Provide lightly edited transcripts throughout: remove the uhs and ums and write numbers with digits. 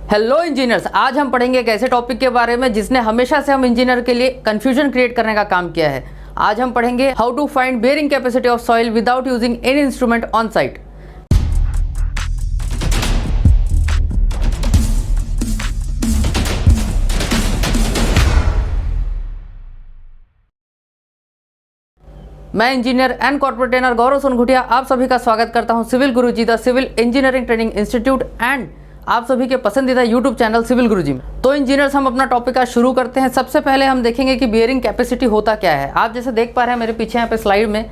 Hello engineers, आज हम पढ़ेंगे एक ऐसे टॉपिक के बारे में जिसने हमेशा से हम इंजीनियर के लिए कंफ्यूजन क्रिएट करने का काम किया है। आज हम पढ़ेंगे how to find bearing capacity of soil without using any instrument on site. मैं engineer and corporate trainer Gaurav Songhutiya आप सभी का स्वागत करता हूं civil Guruji the civil engineering training institute and आप सभी के पसंदीदा यूट्यूब चैनल सिविल गुरुजी में। तो इंजीनियर्स, हम अपना टॉपिक आज शुरू करते हैं। सबसे पहले हम देखेंगे कि बेयरिंग कैपेसिटी होता क्या है। आप जैसे देख पा रहे हैं मेरे पीछे यहाँ पे स्लाइड में,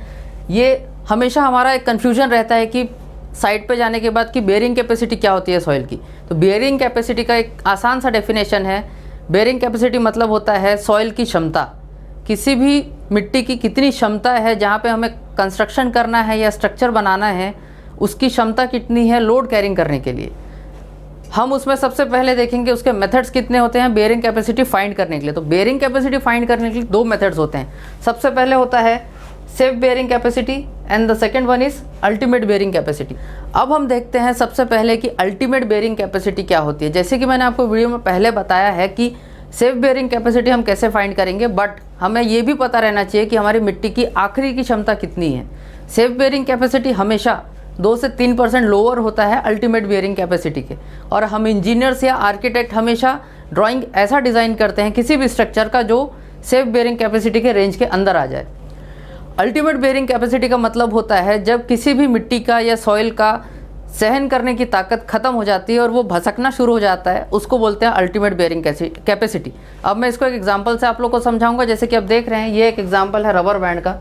ये हमेशा हमारा एक कन्फ्यूजन रहता है कि साइट पे जाने के बाद कि बेयरिंग कैपेसिटी क्या होती है सॉइल की। तो बेयरिंग कैपेसिटी का एक आसान सा डेफिनेशन है। बेयरिंग कैपेसिटी मतलब होता है सॉइल की क्षमता, किसी भी मिट्टी की कितनी क्षमता है जहाँ पे हमें कंस्ट्रक्शन करना है या स्ट्रक्चर बनाना है, उसकी क्षमता कितनी है लोड कैरिंग करने के लिए। हम उसमें सबसे पहले देखेंगे उसके मेथड्स कितने होते हैं बेयरिंग कैपेसिटी फाइंड करने के लिए। तो बेयरिंग कैपेसिटी फाइंड करने के लिए दो मेथड्स होते हैं। सबसे पहले होता है safe bearing capacity and the second one is ultimate bearing capacity. अब हम देखते हैं सबसे पहले कि अल्टीमेट बेयरिंग कैपेसिटी क्या होती है। जैसे कि मैंने आपको वीडियो में पहले बताया है कि सेफ बेयरिंग कैपेसिटी हम कैसे फाइंड करेंगे, बट हमें ये भी पता रहना चाहिए कि हमारी मिट्टी की आखिरी की क्षमता कितनी है। सेफ बेयरिंग कैपेसिटी हमेशा 2 से 3% लोअर होता है अल्टीमेट बेयरिंग कैपेसिटी के। और हम इंजीनियर्स या आर्किटेक्ट हमेशा ड्राइंग ऐसा डिज़ाइन करते हैं किसी भी स्ट्रक्चर का जो सेफ बेयरिंग कैपेसिटी के रेंज के अंदर आ जाए। अल्टीमेट बेयरिंग कैपेसिटी का मतलब होता है जब किसी भी मिट्टी का या सॉइल का सहन करने की ताकत खत्म हो जाती है और वो भसकना शुरू हो जाता है, उसको बोलते हैं अल्टीमेट बेयरिंग कैपेसिटी। अब मैं इसको एक एग्जांपल से आप लोग को समझाऊंगा। जैसे कि आप देख रहे हैं, ये एक एग्जांपल है रबर बैंड का।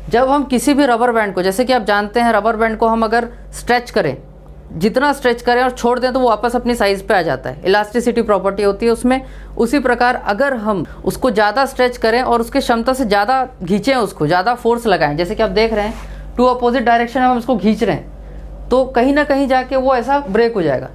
जब हम किसी भी रबर बैंड को, जैसे कि आप जानते हैं रबर बैंड को हम अगर स्ट्रेच करें, जितना स्ट्रेच करें और छोड़ दें तो वो वापस अपनी साइज़ पे आ जाता है। इलास्टिसिटी प्रॉपर्टी होती है उसमें। उसी प्रकार अगर हम उसको ज़्यादा स्ट्रेच करें और उसकी क्षमता से ज़्यादा खींचें, उसको ज़्यादा फोर्स लगाएं, जैसे कि आप देख रहे हैं टू अपोजिट डायरेक्शन में हम उसको खींच रहे हैं, तो कहीं ना कहीं जाके वो ऐसा ब्रेक हो जाएगा।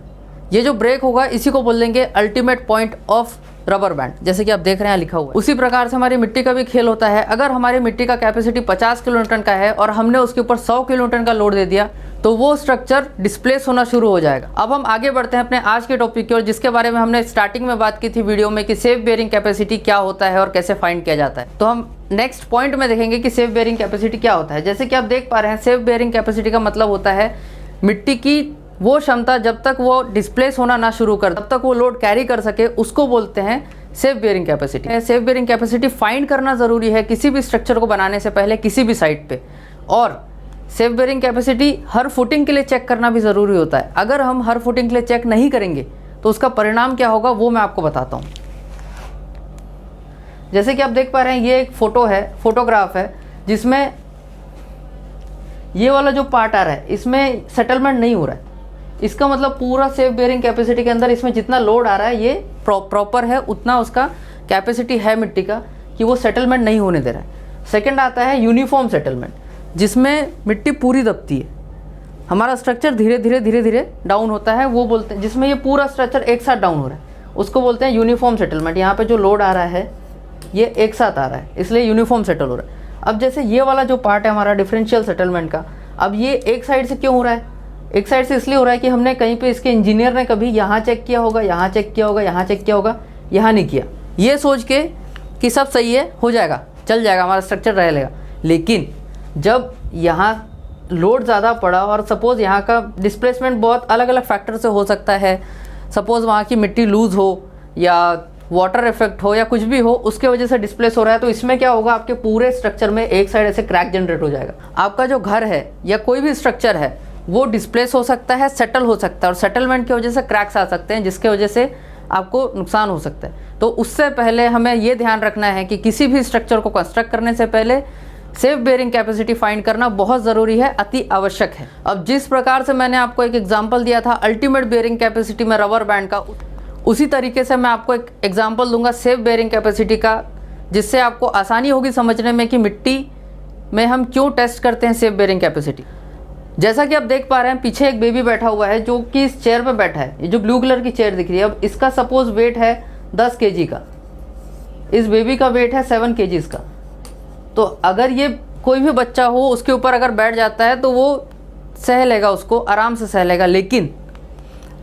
ये जो ब्रेक होगा इसी को बोल देंगे ultimate point of rubber band, जैसे कि आप देख रहे हैं लिखा हुआ है। उसी प्रकार से हमारी मिट्टी का भी खेल होता है। अगर हमारी मिट्टी का कैपेसिटी 50 किलोन्यूटन का है और हमने उसके ऊपर 100 किलोन्यूटन का लोड दे दिया तो वो स्ट्रक्चर डिस्प्लेस होना शुरू हो जाएगा। अब हम आगे बढ़ते हैं अपने आज के टॉपिक की ओर, जिसके बारे में हमने स्टार्टिंग में बात की थी वीडियो में कि सेफ बेयरिंग कैपेसिटी क्या होता है और कैसे फाइंड किया जाता है। तो हम नेक्स्ट पॉइंट में देखेंगे कि सेफ बेयरिंग कैपेसिटी क्या होता है। जैसे कि आप देख पा रहे हैं, सेफ बेयरिंग कैपेसिटी का मतलब होता है मिट्टी की वो क्षमता जब तक वो डिस्प्लेस होना ना शुरू कर तब तक वो लोड कैरी कर सके, उसको बोलते हैं safe bearing capacity. Safe bearing capacity find करना ज़रूरी है किसी भी स्ट्रक्चर को बनाने से पहले किसी भी साइट पे। और सेफ बेयरिंग कैपेसिटी हर फुटिंग के लिए चेक करना भी ज़रूरी होता है। अगर हम हर फुटिंग के लिए चेक नहीं करेंगे तो उसका परिणाम क्या होगा वो मैं आपको बताता हूँ। जैसे कि आप देख पा रहे हैं, ये एक फोटोग्राफ है जिसमें ये वाला जो पार्ट आ रहा है इसमें सेटलमेंट नहीं हो रहा है। इसका मतलब पूरा सेफ बेयरिंग कैपेसिटी के अंदर इसमें जितना लोड आ रहा है ये प्रॉपर है, उतना उसका कैपेसिटी है मिट्टी का कि वो सेटलमेंट नहीं होने दे रहा है। सेकंड आता है यूनिफॉर्म सेटलमेंट, जिसमें मिट्टी पूरी दबती है, हमारा स्ट्रक्चर धीरे धीरे डाउन होता है, वो बोलते हैं जिसमें ये पूरा स्ट्रक्चर एक साथ डाउन हो रहा है, उसको बोलते हैं यूनिफॉर्म सेटलमेंट। यहाँ पर जो लोड आ रहा है ये एक साथ आ रहा है, इसलिए यूनिफॉर्म सेटल हो रहा है। अब जैसे ये वाला जो पार्ट है हमारा डिफरेंशियल सेटलमेंट का, अब ये एक साइड से क्यों हो रहा है? एक साइड से इसलिए हो रहा है कि हमने कहीं पे इसके इंजीनियर ने कभी यहाँ चेक किया होगा, यहाँ चेक किया होगा, यहाँ चेक किया होगा, यहाँ नहीं किया, ये सोच के कि सब सही है, हो जाएगा, चल जाएगा, हमारा स्ट्रक्चर रह लेगा। लेकिन जब यहाँ लोड ज़्यादा पड़ा और सपोज़ यहाँ का डिस्प्लेसमेंट बहुत अलग अलग फैक्टर से हो सकता है, सपोज़ वहाँ की मिट्टी लूज़ हो या वाटर इफेक्ट हो या कुछ भी हो, उसके वजह से डिस्प्लेस हो रहा है, तो इसमें क्या होगा, आपके पूरे स्ट्रक्चर में एक साइड ऐसे क्रैक जनरेट हो जाएगा। आपका जो घर है या कोई भी स्ट्रक्चर है वो डिस्प्लेस हो सकता है, सेटल हो सकता है, और सेटलमेंट की वजह से क्रैक्स आ सकते हैं जिसके वजह से आपको नुकसान हो सकता है। तो उससे पहले हमें ये ध्यान रखना है कि किसी भी स्ट्रक्चर को कंस्ट्रक्ट करने से पहले सेफ बेयरिंग कैपेसिटी फाइंड करना बहुत ज़रूरी है, अति आवश्यक है। अब जिस प्रकार से मैंने आपको एक एग्जाम्पल दिया था अल्टीमेट बेयरिंग कैपेसिटी में रबर बैंड का, उसी तरीके से मैं आपको एक एग्जाम्पल दूंगा सेफ बेयरिंग कैपेसिटी का, जिससे आपको आसानी होगी समझने में कि मिट्टी में हम क्यों टेस्ट करते हैं सेफ बेयरिंग कैपेसिटी। जैसा कि आप देख पा रहे हैं, पीछे एक बेबी बैठा हुआ है जो कि इस चेयर पे बैठा है। ये जो ब्लू कलर की चेयर दिख रही है, अब इसका सपोज वेट है 10 kg का, इस बेबी का वेट है 7 kg का। तो अगर ये कोई भी बच्चा हो उसके ऊपर अगर बैठ जाता है तो वो सह लेगा, उसको आराम से सह लेगा। लेकिन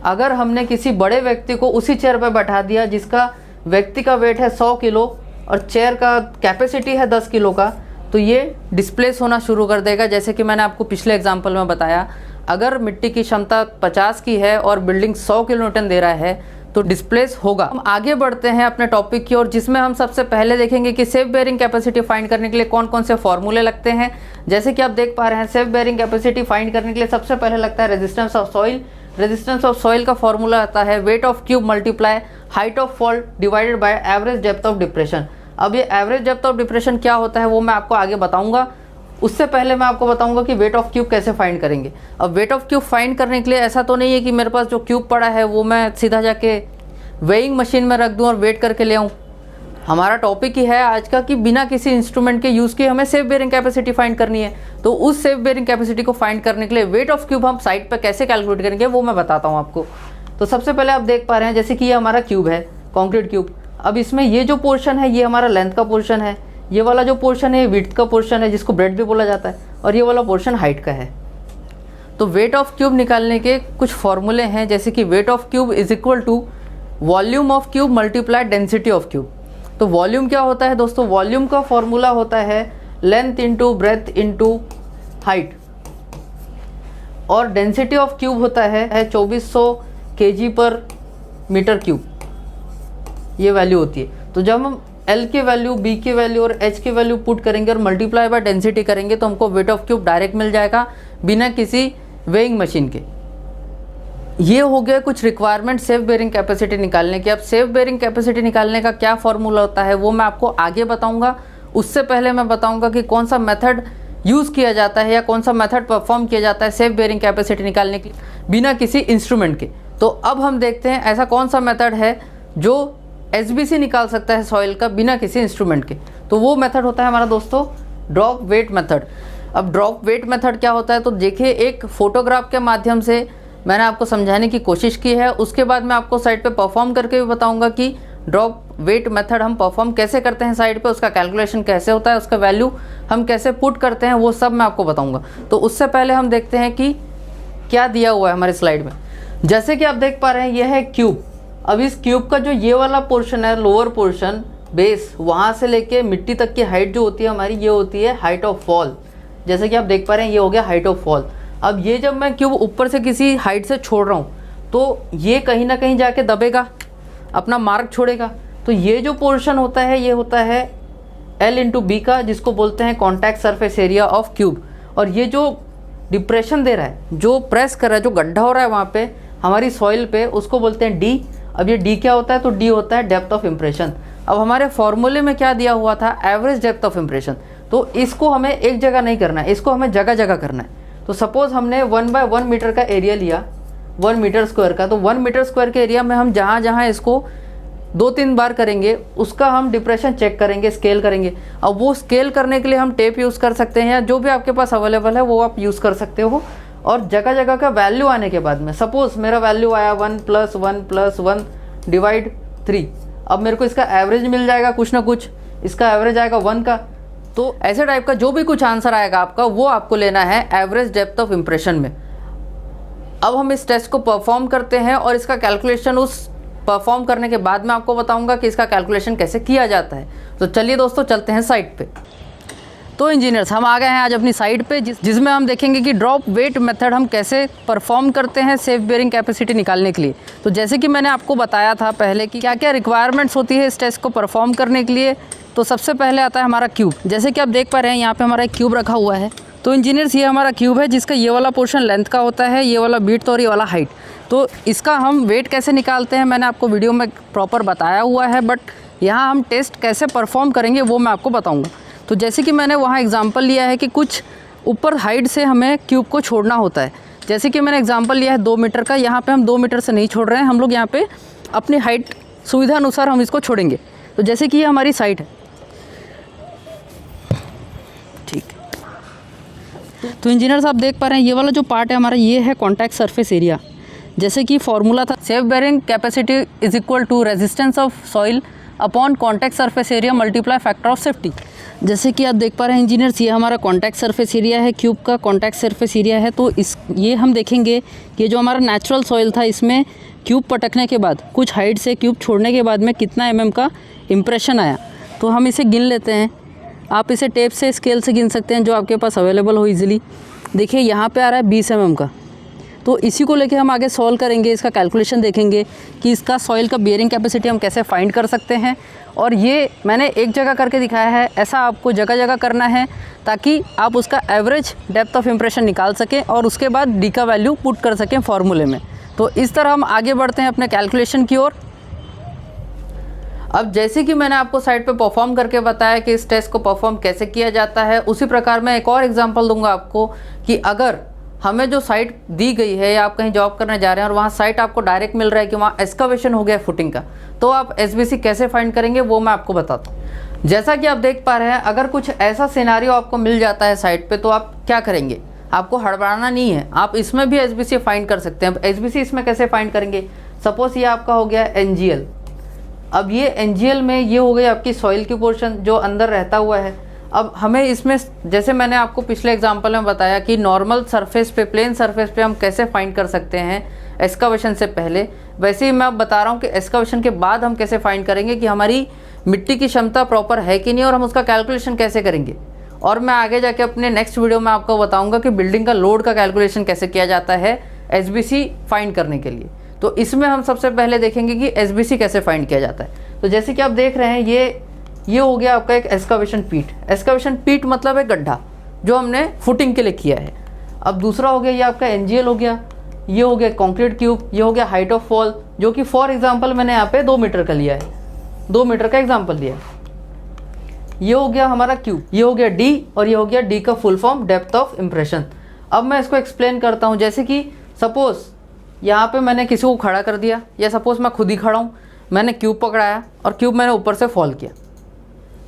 अगर हमने किसी बड़े व्यक्ति को उसी चेयर पर बैठा दिया जिसका व्यक्ति का वेट है 100 किलो और चेयर का कैपेसिटी है 10 किलो का, तो ये डिस्प्लेस होना शुरू कर देगा। जैसे कि मैंने आपको पिछले एग्जाम्पल में बताया, अगर मिट्टी की क्षमता 50 की है और बिल्डिंग 100 किलोन्यूटन दे रहा है तो डिस्प्लेस होगा। हम आगे बढ़ते हैं अपने टॉपिक की ओर, जिसमें हम सबसे पहले देखेंगे कि सेल्फ बेयरिंग कैपेसिटी फाइंड करने के लिए कौन कौन से फॉर्मूले लगते हैं। जैसे कि आप देख पा रहे हैं, सेल्फ बेयरिंग कैपेसिटी फाइंड करने के लिए सबसे पहले लगता है resistance of soil. Resistance of soil का फॉर्मूला आता है wait of cube multiply height of fall divided by average depth of depression. अब ये एवरेज डेप्थ ऑफ डिप्रेशन क्या होता है वो मैं आपको आगे बताऊंगा। उससे पहले मैं आपको बताऊंगा कि वेट ऑफ क्यूब कैसे फाइंड करेंगे। अब वेट ऑफ क्यूब फाइंड करने के लिए ऐसा तो नहीं है कि मेरे पास जो क्यूब पड़ा है वो मैं सीधा जाके वेइंग मशीन में रख दूं और वेट करके ले आऊं। हमारा टॉपिक ही है आज का कि बिना किसी इंस्ट्रूमेंट के यूज़ किए हमें सेल्फ बेयरिंग कैपेसिटी फाइंड करनी है। तो उस सेल्फ बेयरिंग कैपेसिटी को फाइंड करने के लिए वेट ऑफ क्यूब हम साइड पर कैसे कैलकुलेट करेंगे वो मैं बताता हूँ आपको। तो सबसे पहले आप देख पा रहे हैं जैसे कि ये हमारा क्यूब है, कॉन्क्रीट क्यूब। अब इसमें ये जो पोर्शन है ये हमारा लेंथ का पोर्शन है, ये वाला जो पोर्शन है ये विड्थ का पोर्शन है जिसको ब्रेड्थ भी बोला जाता है, और ये वाला पोर्शन हाइट का है। तो वेट ऑफ क्यूब निकालने के कुछ फॉर्मूले हैं, जैसे कि weight of cube is equal to volume of cube multiply density of cube. तो वॉल्यूम क्या होता है दोस्तों? वॉल्यूम का फॉर्मूला होता है length into breadth into height, और डेंसिटी ऑफ क्यूब होता है 2400 kg पर मीटर क्यूब, ये वैल्यू होती है। तो जब हम L की वैल्यू, B की वैल्यू और H की वैल्यू पुट करेंगे और मल्टीप्लाई बाय डेंसिटी करेंगे तो हमको वेट ऑफ क्यूब डायरेक्ट मिल जाएगा बिना किसी वेइंग मशीन के। ये हो गया कुछ रिक्वायरमेंट सेल्फ बेयरिंग कैपेसिटी निकालने की। अब सेल्फ बेयरिंग कैपेसिटी निकालने का क्या फॉर्मूला होता है वो मैं आपको आगे बताऊंगा। उससे पहले मैं बताऊंगा कि कौन सा मेथड यूज़ किया जाता है या कौन सा मेथड परफॉर्म किया जाता है सेल्फ बेयरिंग कैपेसिटी निकालने के बिना किसी इंस्ट्रूमेंट के। तो अब हम देखते हैं ऐसा कौन सा मेथड है जो SBC निकाल सकता है सॉइल का बिना किसी इंस्ट्रूमेंट के। तो वो मेथड होता है हमारा दोस्तों ड्रॉप वेट मेथड। अब ड्रॉप वेट मेथड क्या होता है? तो देखिए, एक फोटोग्राफ के माध्यम से मैंने आपको समझाने की कोशिश की है, उसके बाद मैं आपको साइड पे परफॉर्म करके भी बताऊंगा कि ड्रॉप वेट मेथड हम परफॉर्म कैसे करते हैं साइड पे, उसका कैलकुलेशन कैसे होता है, उसका वैल्यू हम कैसे पुट करते हैं, वो सब मैं आपको बताऊंगा। तो उससे पहले हम देखते हैं कि क्या दिया हुआ है हमारे स्लाइड में। जैसे कि आप देख पा रहे हैं ये है क्यूब। अब इस क्यूब का जो ये वाला पोर्शन है, लोअर पोर्शन बेस, वहाँ से लेके मिट्टी तक की हाइट जो होती है हमारी, ये होती है हाइट ऑफ फॉल। जैसे कि आप देख पा रहे हैं ये हो गया हाइट ऑफ फॉल। अब ये जब मैं क्यूब ऊपर से किसी हाइट से छोड़ रहा हूँ तो ये कहीं ना कहीं जाके दबेगा, अपना मार्क छोड़ेगा। तो ये जो पोर्शन होता है ये होता है L इंटू बी का, जिसको बोलते हैं contact surface area of cube. और ये जो डिप्रेशन दे रहा है, जो प्रेस कर रहा है, जो गड्ढा हो रहा है वहाँ पे हमारी सॉइल पे, उसको बोलते हैं D। अब ये D क्या होता है? तो D होता है डेप्थ ऑफ इम्प्रेशन। अब हमारे फॉर्मूले में क्या दिया हुआ था? Average depth of impression. तो इसको हमें एक जगह नहीं करना है, इसको हमें जगह जगह करना है। तो सपोज हमने 1 बाय 1 मीटर का एरिया लिया, 1 मीटर स्क्वायर का, तो 1 मीटर स्क्वायर के एरिया में हम जहाँ जहाँ इसको 2-3 बार करेंगे उसका हम डिप्रेशन चेक करेंगे, स्केल करेंगे। अब वो स्केल करने के लिए हम टेप यूज़ कर सकते हैं या जो भी आपके पास अवेलेबल है वो आप यूज़ कर सकते हो। और जगह जगह का वैल्यू आने के बाद में, सपोज मेरा वैल्यू आया 1 + 1 + 1 डिवाइड 3, अब मेरे को इसका एवरेज मिल जाएगा, कुछ ना कुछ इसका एवरेज आएगा 1 का। तो ऐसे टाइप का जो भी कुछ आंसर आएगा आपका वो आपको लेना है एवरेज डेप्थ ऑफ इम्प्रेशन में। अब हम इस टेस्ट को परफॉर्म करते हैं और इसका कैलकुलेशन उस परफॉर्म करने के बाद मैं आपको बताऊंगा कि इसका कैलकुलेशन कैसे किया जाता है। तो चलिए दोस्तों चलते हैं साइट पे। तो इंजीनियर्स, हम आ गए हैं आज अपनी साइट पे जिसमें हम देखेंगे कि ड्रॉप वेट मेथड हम कैसे परफॉर्म करते हैं सेल्फ बेयरिंग कैपेसिटी निकालने के लिए। तो जैसे कि मैंने आपको बताया था पहले कि क्या क्या रिक्वायरमेंट्स होती है इस टेस्ट को परफॉर्म करने के लिए। तो सबसे पहले आता है हमारा क्यूब। जैसे कि आप देख पा रहे हैं यहाँ पे हमारा एक क्यूब रखा हुआ है। तो इंजीनियर्स, ये हमारा क्यूब है जिसका ये वाला पोर्शन लेंथ का होता है, ये वाला विड्थ और ये वाला हाइट। तो इसका हम वेट कैसे निकालते हैं मैंने आपको वीडियो में प्रॉपर बताया हुआ है, बट यहाँ हम टेस्ट कैसे परफॉर्म करेंगे वो मैं आपको बताऊँगा। तो जैसे कि मैंने वहाँ एग्जाम्पल लिया है कि कुछ ऊपर हाइट से हमें क्यूब को छोड़ना होता है। जैसे कि मैंने एग्जाम्पल लिया है 2 मीटर का, यहाँ पे हम 2 मीटर से नहीं छोड़ रहे हैं, हम लोग यहाँ पे अपनी हाइट सुविधा अनुसार हम इसको छोड़ेंगे। तो जैसे कि ये हमारी साइट है, ठीक। तो इंजीनियर्स, आप देख पा रहे हैं ये वाला जो पार्ट है हमारा, ये है कॉन्टैक्ट सरफेस एरिया। जैसे कि फॉर्मूला था self bearing capacity is equal to resistance of soil upon contact surface area multiply factor of safety. जैसे कि आप देख पा रहे हैं इंजीनियर्स, ये हमारा कॉन्टैक्ट सरफेस एरिया है, क्यूब का कॉन्टैक्ट सरफेस एरिया है। तो ये हम देखेंगे कि जो हमारा नेचुरल सॉइल था, इसमें क्यूब पटकने के बाद कुछ हाइट से क्यूब छोड़ने के बाद में कितना mm का इम्प्रेशन आया। तो हम इसे गिन लेते हैं। आप इसे टेप से, स्केल से गिन सकते हैं जो आपके पास अवेलेबल हो ईजिली। देखिए यहाँ पे आ रहा है 20 mm का। तो इसी को लेके हम आगे सॉल्व करेंगे, इसका कैलकुलेशन देखेंगे कि इसका सॉइल का बियरिंग कैपेसिटी हम कैसे फाइंड कर सकते हैं। और ये मैंने एक जगह करके दिखाया है, ऐसा आपको जगह जगह करना है ताकि आप उसका एवरेज डेप्थ ऑफ इम्प्रेशन निकाल सकें और उसके बाद डी का वैल्यू पुट कर सकें फॉर्मूले में। तो इस तरह हम आगे बढ़ते हैं अपने कैलकुलेशन की ओर। अब जैसे कि मैंने आपको साइट पे परफॉर्म करके बताया कि इस टेस्ट को परफॉर्म कैसे किया जाता है, उसी प्रकार मैं एक और एग्जांपल दूंगा आपको कि अगर हमें जो साइट दी गई है या आप कहीं जॉब करने जा रहे हैं और वहाँ साइट आपको डायरेक्ट मिल रहा है कि वहाँ एक्सकवेशन हो गया फुटिंग का, तो आप एसबीसी कैसे फाइंड करेंगे वो मैं आपको बताता हूँ। जैसा कि आप देख पा रहे हैं, अगर कुछ ऐसा सिनारियो आपको मिल जाता है साइट पे, तो आप क्या करेंगे? आपको हड़बड़ाना नहीं है, आप इसमें भी एसबीसी फाइंड कर सकते हैं। एसबीसी इसमें कैसे फाइंड करेंगे? सपोज ये आपका हो गया एनजीएल। अब ये एनजीएल में ये हो गई आपकी सॉइल की पोर्शन जो अंदर रहता हुआ है। अब हमें इसमें, जैसे मैंने आपको पिछले एग्जांपल में बताया कि नॉर्मल सरफेस पे, प्लेन सरफेस पे हम कैसे फाइंड कर सकते हैं एक्सकवेशन से पहले, वैसे ही मैं अब बता रहा हूँ कि एक्सकवेशन के बाद हम कैसे फाइंड करेंगे कि हमारी मिट्टी की क्षमता प्रॉपर है कि नहीं और हम उसका कैलकुलेशन कैसे करेंगे। और मैं आगे जाके अपने नेक्स्ट वीडियो में आपको बताऊँगा कि बिल्डिंग का लोड का कैलकुलेशन कैसे किया जाता है एसबीसी फाइंड करने के लिए। तो इसमें हम सबसे पहले देखेंगे कि एसबीसी कैसे फाइंड किया जाता है। तो जैसे कि आप देख रहे हैं, ये हो गया आपका एक एक्सकवेशन पीट। एक्सकवेशन पीट मतलब एक गड्ढा जो हमने फुटिंग के लिए किया है। अब दूसरा हो गया ये आपका एनजीएल हो गया, ये हो गया कंक्रीट क्यूब, ये हो गया हाइट ऑफ फॉल जो कि फॉर एग्जांपल मैंने यहाँ पे 2 मीटर का लिया है, 2 मीटर का एग्जांपल लिया है। ये हो गया हमारा क्यूब, ये हो गया डी, और ये हो गया डी का full form depth of impression. अब मैं इसको एक्सप्लेन करता हूँ। जैसे कि सपोज यहाँ पे मैंने किसी को खड़ा कर दिया, या सपोज मैं खुद ही खड़ा हूँ, मैंने क्यूब पकड़ाया और क्यूब मैंने ऊपर से फॉल किया।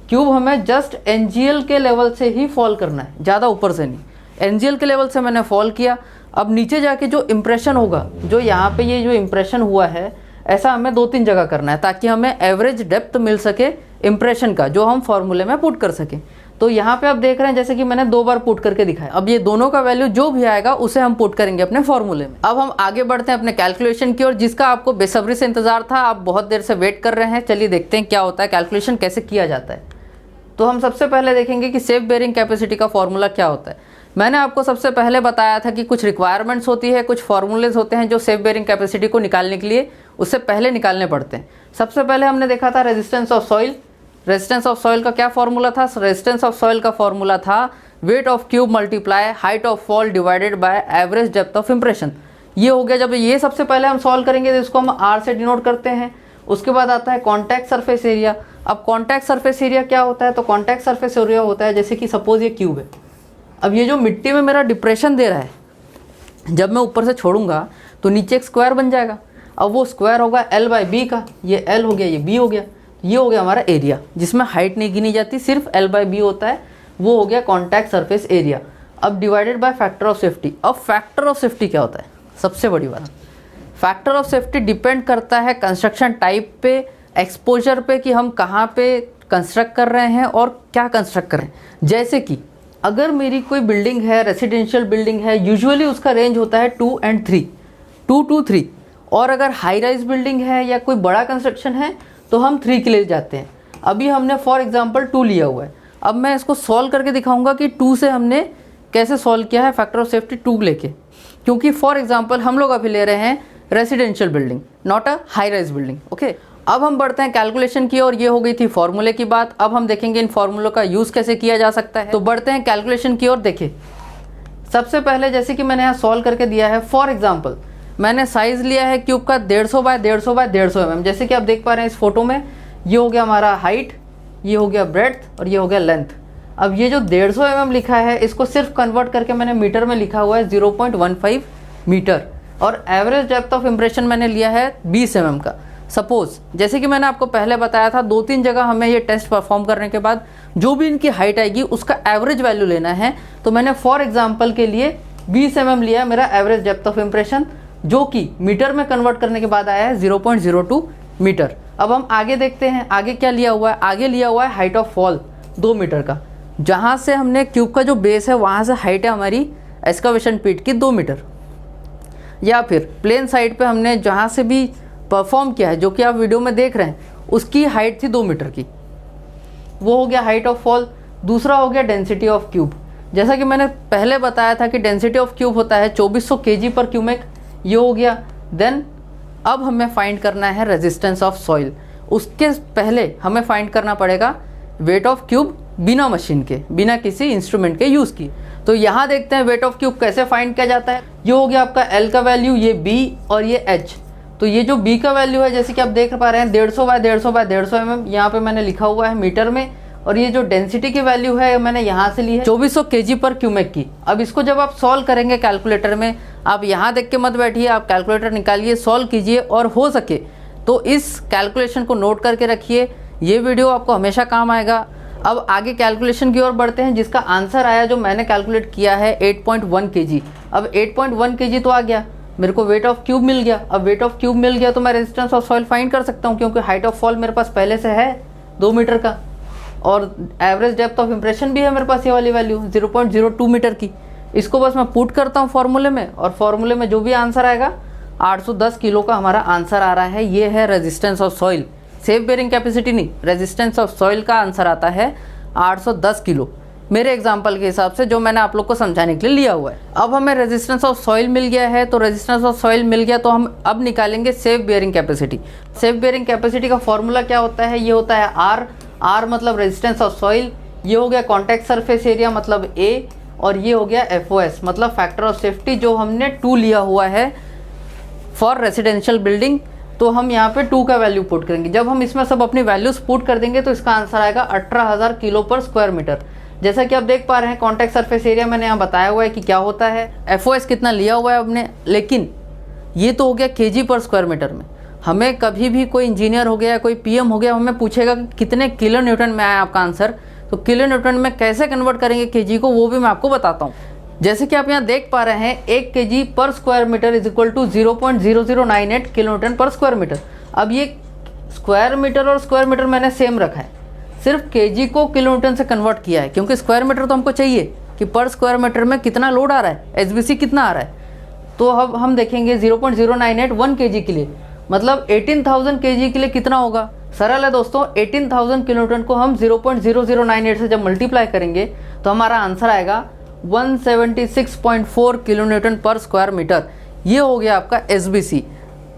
क्यूब हमें जस्ट एनजीएल के लेवल से ही फॉल करना है, ज़्यादा ऊपर से नहीं। एनजीएल के लेवल से मैंने फॉल किया। अब नीचे जाके जो इम्प्रेशन होगा, जो यहाँ पे ये जो इम्प्रेशन हुआ है, ऐसा हमें 2-3 जगह करना है ताकि हमें एवरेज डेप्थ मिल सके इम्प्रेशन का, जो हम फॉर्मूले में पुट कर सकें। तो यहाँ पे आप देख रहे हैं जैसे कि मैंने 2 बार पुट करके दिखाया। अब ये दोनों का वैल्यू जो भी आएगा उसे हम पुट करेंगे अपने फॉर्मूले में। अब हम आगे बढ़ते हैं अपने कैलकुलेशन की ओर, जिसका आपको बेसब्री से इंतजार था, आप बहुत देर से वेट कर रहे हैं। चलिए देखते हैं क्या होता है, कैलकुलेशन कैसे किया जाता है। तो हम सबसे पहले देखेंगे कि सेफ बेयरिंग कैपेसिटी का फॉर्मूला क्या होता है। मैंने आपको सबसे पहले बताया था कि कुछ रिक्वायरमेंट्स होती है, कुछ फॉर्मूलेज होते हैं जो सेफ बेयरिंग कैपेसिटी को निकालने के लिए उससे पहले निकालने पड़ते हैं। सबसे पहले हमने देखा था resistance of soil. Resistance of soil का क्या फॉर्मूला था? रेजिस्टेंस ऑफ सॉइल का फॉर्मूला था wait of cube multiply height of fall divided by average depth of impression. ये हो गया। जब ये सबसे पहले हम सॉल्व करेंगे तो इसको हम आर से डिनोट करते हैं। उसके बाद आता है कॉन्टैक्ट सरफेस एरिया। अब कॉन्टैक्ट सरफेस एरिया क्या होता है? तो कॉन्टैक्ट सरफेस एरिया होता है, जैसे कि सपोज ये क्यूब है। अब ये जो मिट्टी में मेरा डिप्रेशन दे रहा है, जब मैं ऊपर से छोड़ूंगा तो नीचे एक स्क्वायर बन जाएगा। अब वो स्क्वायर होगा L/B का, ये L हो गया, ये B हो गया, ये हो गया हमारा एरिया, जिसमें हाइट नहीं गिनी जाती, सिर्फ L/B होता है। वो हो गया कॉन्टैक्ट सरफेस एरिया। अब divided by factor of safety. अब फैक्टर ऑफ सेफ्टी क्या होता है? सबसे बड़ी बात, फैक्टर ऑफ सेफ्टी डिपेंड करता है कंस्ट्रक्शन टाइप पे, एक्सपोजर पे, कि हम कहाँ पे कंस्ट्रक्ट कर रहे हैं और क्या कंस्ट्रक्ट कर रहे हैं। जैसे कि अगर मेरी कोई बिल्डिंग है, रेसिडेंशियल बिल्डिंग है, यूजुअली उसका रेंज होता है 2 और 3, 2 to 3। और अगर हाई राइज बिल्डिंग है या कोई बड़ा कंस्ट्रक्शन है तो हम 3 के लिए जाते हैं। अभी हमने फॉर एग्जांपल 2 लिया हुआ है। अब मैं इसको सॉल्व करके दिखाऊंगा कि 2 से हमने कैसे सॉल्व किया है फैक्टर ऑफ सेफ्टी 2 लेके, क्योंकि फॉर एग्जांपल हम लोग अभी ले रहे हैं residential building, not a high rise building. Okay, अब हम बढ़ते हैं कैलकुलेशन की ओर। ये हो गई थी फॉर्मूले की बात। अब हम देखेंगे इन फॉर्मूलों का यूज़ कैसे किया जा सकता है। तो बढ़ते हैं कैलकुलेशन की ओर। देखिए, सबसे पहले जैसे कि मैंने यहाँ सॉल्व करके दिया है, फॉर एग्जांपल मैंने साइज़ लिया है क्यूब का 150 बाय 150 बाय 150 mm। जैसे कि आप देख पा रहे हैं इस फोटो में, ये हो गया हमारा हाइट, ये हो गया ब्रेड्थ और ये हो गया लेंथ। अब ये जो 150 mm लिखा है, इसको सिर्फ कन्वर्ट करके मैंने मीटर में लिखा हुआ है 0.15 मीटर। और एवरेज डेप्थ ऑफ इम्प्रेशन मैंने लिया है 20 mm का। सपोज जैसे कि मैंने आपको पहले बताया था, 2-3 जगह हमें ये टेस्ट परफॉर्म करने के बाद जो भी इनकी हाइट आएगी उसका एवरेज वैल्यू लेना है। तो मैंने फॉर एग्जांपल के लिए 20 mm लिया है मेरा एवरेज डेप्थ ऑफ इम्प्रेशन, जो कि मीटर में कन्वर्ट करने के बाद आया है 0.02 मीटर। अब हम आगे देखते हैं, आगे क्या लिया हुआ है। आगे लिया हुआ है हाइट ऑफ फॉल 2 मीटर का। जहाँ से हमने क्यूब का जो बेस है वहाँ से हाइट है हमारी एक्सकवेशन पिट की 2 मीटर, या फिर प्लेन साइड पे हमने जहाँ से भी परफॉर्म किया है, जो कि आप वीडियो में देख रहे हैं, उसकी हाइट थी 2 मीटर की। वो हो गया हाइट ऑफ फॉल। दूसरा हो गया डेंसिटी ऑफ क्यूब। जैसा कि मैंने पहले बताया था कि डेंसिटी ऑफ क्यूब होता है 2400 kg पर क्यूमेक, ये हो गया। देन अब हमें फाइंड करना है रेजिस्टेंस ऑफ सॉइल। उसके पहले हमें फाइंड करना पड़ेगा वेट ऑफ क्यूब बिना मशीन के, बिना किसी इंस्ट्रूमेंट के यूज़ किए। तो यहाँ देखते हैं वेट ऑफ क्यूब कैसे फाइंड किया जाता है। ये हो गया आपका L का वैल्यू, ये B और ये H। तो ये जो B का वैल्यू है जैसे कि आप देख पा रहे हैं 150 बाय 150 बाय 150 mm, यहाँ पे मैंने लिखा हुआ है मीटर में। और ये जो डेंसिटी की वैल्यू है मैंने यहाँ से ली है 2400 kg पर क्यूमेक की। अब इसको जब आप सॉल्व करेंगे कैलकुलेटर में, आप यहाँ देख के मत बैठिए, आप कैलकुलेटर निकालिए, सॉल्व कीजिए, और हो सके तो इस कैलकुलेशन को नोट करके रखिए। ये वीडियो आपको हमेशा काम आएगा। अब आगे कैलकुलेशन की ओर बढ़ते हैं, जिसका आंसर आया जो मैंने कैलकुलेट किया है 8.1 kg। अब 8.1 kg तो आ गया, मेरे को वेट ऑफ क्यूब मिल गया। अब वेट ऑफ क्यूब मिल गया तो मैं रेजिस्टेंस ऑफ सॉइल फाइंड कर सकता हूँ, क्योंकि हाइट ऑफ फॉल मेरे पास पहले से है 2 मीटर का, और एवरेज डेप्थ ऑफ इम्प्रेशन भी है मेरे पास ये वाली वैल्यू 0.02 मीटर की। इसको बस मैं पुट करता हूँ फॉर्मूले में, और फॉर्मूले में जो भी आंसर आएगा 810 किलो का हमारा आंसर आ रहा है। ये है resistance of soil, safe bearing capacity नहीं, रेजिस्टेंस ऑफ सॉइल का आंसर आता है 810 किलो, मेरे एग्जाम्पल के हिसाब से जो मैंने आप लोग को समझाने के लिए लिया हुआ है। अब हमें रेजिस्टेंस ऑफ सॉइल मिल गया है, तो रेजिस्टेंस ऑफ सॉइल मिल गया तो हम अब निकालेंगे safe bearing capacity. Safe bearing capacity का फॉर्मूला क्या होता है, ये होता है आर मतलब रेजिस्टेंस ऑफ सॉइल, ये हो गया कॉन्टैक्ट सरफेस एरिया मतलब A, और ये हो गया FOS मतलब फैक्टर ऑफ सेफ्टी, जो हमने 2 लिया हुआ है फॉर रेसिडेंशियल बिल्डिंग। तो हम यहाँ पे 2 का वैल्यू पुट करेंगे। जब हम इसमें सब अपनी वैल्यूज पुट कर देंगे तो इसका आंसर आएगा 18,000 किलो पर स्क्वायर मीटर। जैसा कि आप देख पा रहे हैं कॉन्टैक्ट सरफेस एरिया मैंने यहाँ बताया हुआ है कि क्या होता है, FOS कितना लिया हुआ है हमने, लेकिन ये तो हो गया kg पर स्क्वायर मीटर में। हमें कभी भी कोई इंजीनियर हो गया, कोई PM हो गया, हमें पूछेगा कि कितने किलो न्यूटन में आया आपका आंसर, तो किलो न्यूटन में कैसे कन्वर्ट करेंगे kg को, वो भी मैं आपको बताता हूँ। जैसे कि आप यहाँ देख पा रहे हैं 1 kg per square metre is equal to 0.0098 kilonewton per square metre. अब ये स्क्वायर मीटर और स्क्वायर मीटर मैंने सेम रखा है, सिर्फ kg को किलो न्यूटन से कन्वर्ट किया है, क्योंकि स्क्वायर मीटर तो हमको चाहिए कि पर स्क्वायर मीटर में कितना लोड आ रहा है, SBC कितना आ रहा है। तो अब हम देखेंगे 0.098 1 kg के लिए, मतलब 18,000 kg के लिए कितना होगा। सरल है दोस्तों, 18,000 किलो न्यूटन को हम 0.0098 से जब मल्टीप्लाई करेंगे तो हमारा आंसर आएगा 176.4 kilo Newton per square metre. ये हो गया आपका SBC।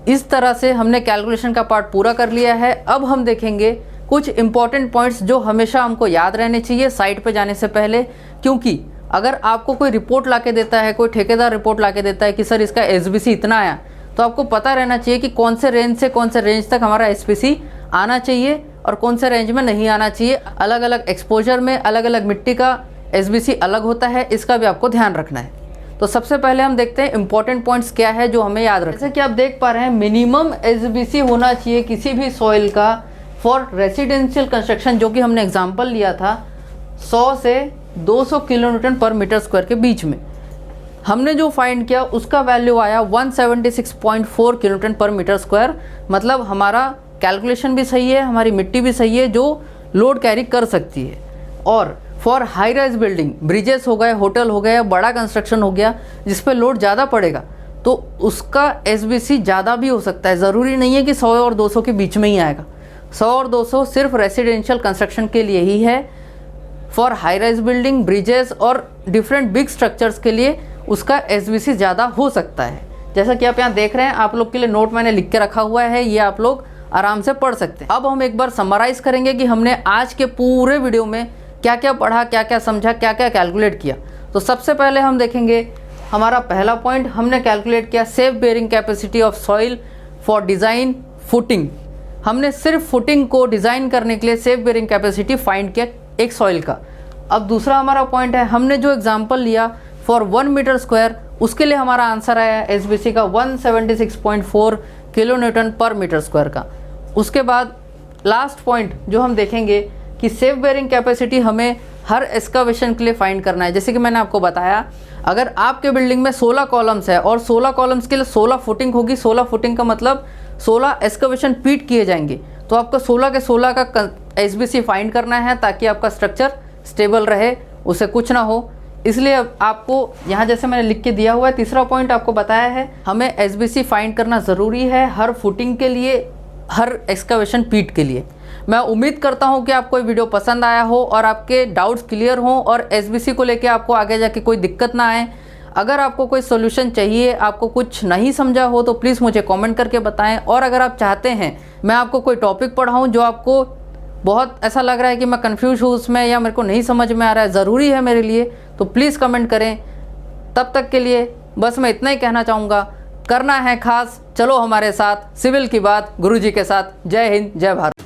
इस तरह से हमने कैलकुलेशन का पार्ट पूरा कर लिया है। अब हम देखेंगे कुछ इंपॉर्टेंट पॉइंट्स जो हमेशा हमको याद रहने चाहिए साइट पे जाने से पहले, क्योंकि अगर आपको कोई रिपोर्ट ला के देता है, कोई ठेकेदार रिपोर्ट ला के देता है कि सर इसका SBC इतना आया, तो आपको पता रहना चाहिए कि कौन से रेंज से कौन से रेंज तक हमारा SBC आना चाहिए और कौन से रेंज में नहीं आना चाहिए। अलग अलग एक्सपोजर में अलग अलग मिट्टी का SBC अलग होता है, इसका भी आपको ध्यान रखना है। तो सबसे पहले हम देखते हैं इंपॉर्टेंट पॉइंट्स क्या है जो हमें याद रखना है। जैसे कि आप देख पा रहे हैं मिनिमम SBC होना चाहिए किसी भी सॉइल का फॉर रेसिडेंशियल कंस्ट्रक्शन, जो कि हमने एग्जांपल लिया था 100 से 200 किलो न्यूटन पर मीटर स्क्वायर के बीच में। हमने जो फाइंड किया उसका वैल्यू आया 176.4 किलो न्यूटन पर मीटर स्क्वायर, मतलब हमारा कैलकुलेशन भी सही है, हमारी मिट्टी भी सही है जो लोड कैरी कर सकती है। और for high rise building, bridges हो गए, होटल हो गया, बड़ा कंस्ट्रक्शन हो गया जिस पे लोड ज़्यादा पड़ेगा, तो उसका SBC ज़्यादा भी हो सकता है। ज़रूरी नहीं है कि 100 और 200 के बीच में ही आएगा। 100 और 200 सिर्फ रेसिडेंशियल कंस्ट्रक्शन के लिए ही है। For high rise building, bridges और डिफरेंट बिग स्ट्रक्चर्स के लिए उसका SBC ज़्यादा हो सकता है। जैसा कि आप यहाँ देख रहे हैं, आप लोग के लिए नोट मैंने लिख के रखा हुआ है, ये आप लोग आराम से पढ़ सकते हैं। अब हम एक बार समराइज़ करेंगे कि हमने आज के पूरे वीडियो में क्या क्या पढ़ा, क्या क्या समझा, क्या क्या कैलकुलेट किया। तो सबसे पहले हम देखेंगे हमारा पहला पॉइंट, हमने कैलकुलेट किया safe bearing capacity of soil for design footing. हमने सिर्फ फुटिंग को डिज़ाइन करने के लिए सेफ बेरिंग कैपेसिटी फाइंड किया एक सॉइल का। अब दूसरा हमारा पॉइंट है, हमने जो एग्जाम्पल लिया फॉर 1 मीटर स्क्वायर, उसके लिए हमारा आंसर आया SBC का 176.4 किलो न्यूटन पर मीटर स्क्वायर का। उसके बाद लास्ट पॉइंट जो हम देखेंगे कि सेफ बेरिंग कैपेसिटी हमें हर एक्सकवेशन के लिए फाइंड करना है। जैसे कि मैंने आपको बताया, अगर आपके बिल्डिंग में 16 कॉलम्स है और 16 कॉलम्स के लिए 16 फुटिंग होगी, 16 फुटिंग का मतलब 16 एक्सकवेशन पीट किए जाएंगे, तो आपको 16 के 16 का SBC फाइंड करना है ताकि आपका स्ट्रक्चर स्टेबल रहे, उसे कुछ ना हो। इसलिए अब आपको यहाँ जैसे मैंने लिख के दिया हुआ है, तीसरा पॉइंट आपको बताया है, हमें SBC फाइंड करना ज़रूरी है हर फुटिंग के लिए, हर एक्सकवेशन पीट के लिए। मैं उम्मीद करता हूँ कि आपको ये वीडियो पसंद आया हो और आपके डाउट्स क्लियर हों और SBC को लेके आपको आगे जाके कोई दिक्कत ना आए। अगर आपको कोई सोल्यूशन चाहिए, आपको कुछ नहीं समझा हो तो प्लीज़ मुझे कमेंट करके बताएं। और अगर आप चाहते हैं मैं आपको कोई टॉपिक पढ़ाऊँ जो आपको बहुत ऐसा लग रहा है कि मैं कंफ्यूज हूँ उसमें या मेरे को नहीं समझ में आ रहा है, ज़रूरी है मेरे लिए, तो प्लीज़ कमेंट करें। तब तक के लिए बस मैं इतना ही कहना चाहूँगा, करना है खास, चलो हमारे साथ सिविल की बात गुरुजी के साथ। जय हिंद, जय भारत।